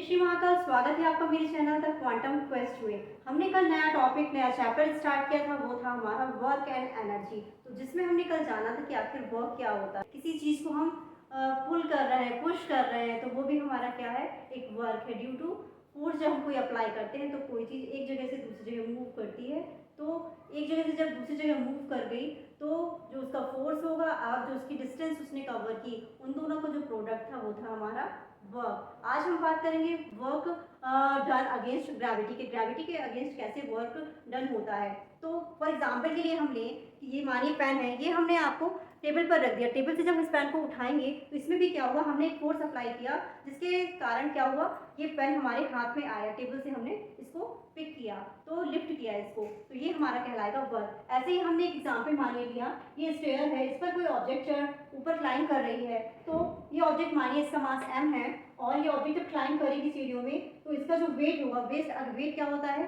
श्री महाकाल, स्वागत है आपका मेरे चैनल द क्वांटम क्वेस्ट में। हमने कल नया टॉपिक, नया चैप्टर स्टार्ट किया था, वो था हमारा वर्क एंड एनर्जी। तो जिसमें हमने कल जाना था कि आखिर वर्क क्या होता है। किसी चीज़ को हम पुल कर रहे हैं, पुश कर रहे हैं, तो वो भी हमारा क्या है, एक वर्क है। ड्यू टू फोर्स जब हम कोई अप्लाई करते हैं तो कोई चीज़ एक जगह से दूसरी जगह मूव करती है। तो एक जगह से जब दूसरी जगह मूव कर गई तो जो उसका फोर्स होगा और जो उसकी डिस्टेंस उसने कवर की, उन दोनों का जो प्रोडक्ट था वो था हमारा वर्क। आज हम बात करेंगे वर्क डन अगेंस्ट ग्रेविटी के, ग्रेविटी के अगेंस्ट कैसे वर्क डन होता है। तो फॉर एग्जांपल के लिए हम लें कि ये मानिए पेन है, ये हमने आपको टेबल पर रख दिया। टेबल से जब इस पेन को उठाएंगे तो इसमें भी क्या हुआ, हमने एक फोर्स अप्लाई किया जिसके कारण क्या हुआ, ये पेन हमारे हाथ में आया। टेबल से हमने इसको पिक किया, तो लिफ्ट किया इसको, तो ये हमारा कहलाएगा वर्क। ऐसे ही हमने एक एग्जाम्पल मानिए लिया, ये स्टेयर है, इस पर कोई ऑब्जेक्ट ऊपर क्लाइंब कर रही है। तो ये ऑब्जेक्ट मानिए इसका मास m है और ये ऑब्जेक्ट जब क्लाइंब करेगी सीढ़ियों में तो इसका जो वेट होगा, वेट क्या होता है,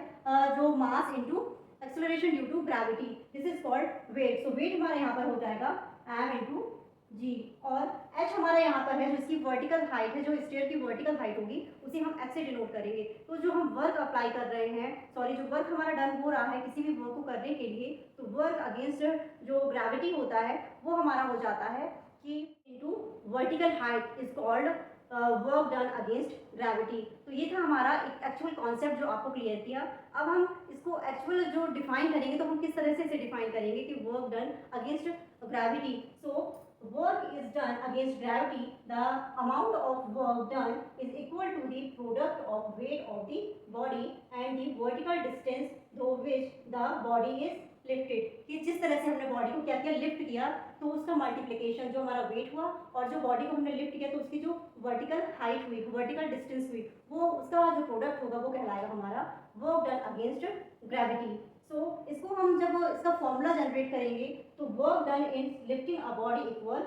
जो mass into acceleration due to gravity, this is called weight. So weight हमारे यहाँ पर हो जाएगा m इंटू जी, और h हमारा यहाँ पर है जो इसकी वर्टिकल हाइट है, जो स्टेयर की वर्टिकल हाइट होगी उसे हम h से डिनोट करेंगे। तो जो हम वर्क अप्लाई कर रहे हैं, सॉरी, जो वर्क हमारा डन हो रहा है किसी भी वर्क को करने के लिए, तो वर्क अगेंस्ट जो ग्रेविटी होता है वो हमारा हो जाता है कि into vertical height is called work done against gravity. तो ये था हमारा एक एक्चुअल कॉन्सेप्ट जो आपको क्लियर किया। अब हम इसको एक्चुअल जो डिफाइन करेंगे तो हम किस तरह से इसे डिफाइन करेंगे कि work done against gravity. So work is done against gravity, the amount of work done is equal to the product of weight of the body and the vertical distance through which the body is lifted। कि जिस तरह से हमने body को क्या किया, lift किया, तो उसका मल्टीप्लिकेशन जो हमारा वेट हुआ और जो बॉडी को हमने लिफ्ट किया तो उसकी जो वर्टिकल हाइट हुई, वर्टिकल डिस्टेंस हुई, वो उसका जो प्रोडक्ट होगा वो कहलाएगा हमारा वर्क डन अगेंस्ट ग्रेविटी। सो इसको हम जब इसका फॉर्मूला जनरेट करेंगे तो work done in lifting a body equal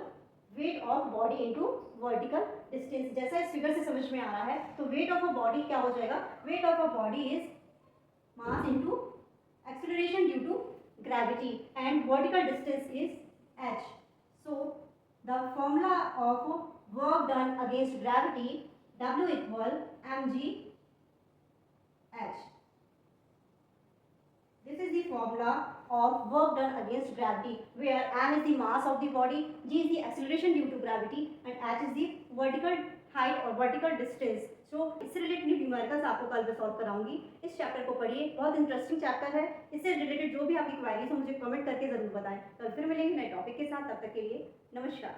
weight of body into vertical distance. जैसा इस फिगर से समझ में आ रहा है, तो वेट ऑफ अ बॉडी क्या हो जाएगा, weight of a body is mass into acceleration due to gravity and vertical distance is h. So the formula of work done against gravity, W equal mg h. This is the formula of work done against gravity, where m is the mass of the body, g is the acceleration due to gravity and h is the vertical height or vertical distance. So इससे related numericals आपको कल मैं solve कराऊंगी। इस chapter को पढ़िए, बहुत interesting chapter है। इससे रिलेटेड जो भी आपकी क्वेरीज हो मुझे कमेंट करके जरूर बताएं। कल फिर मिलेंगे नए टॉपिक के साथ, तब तक के लिए नमस्कार।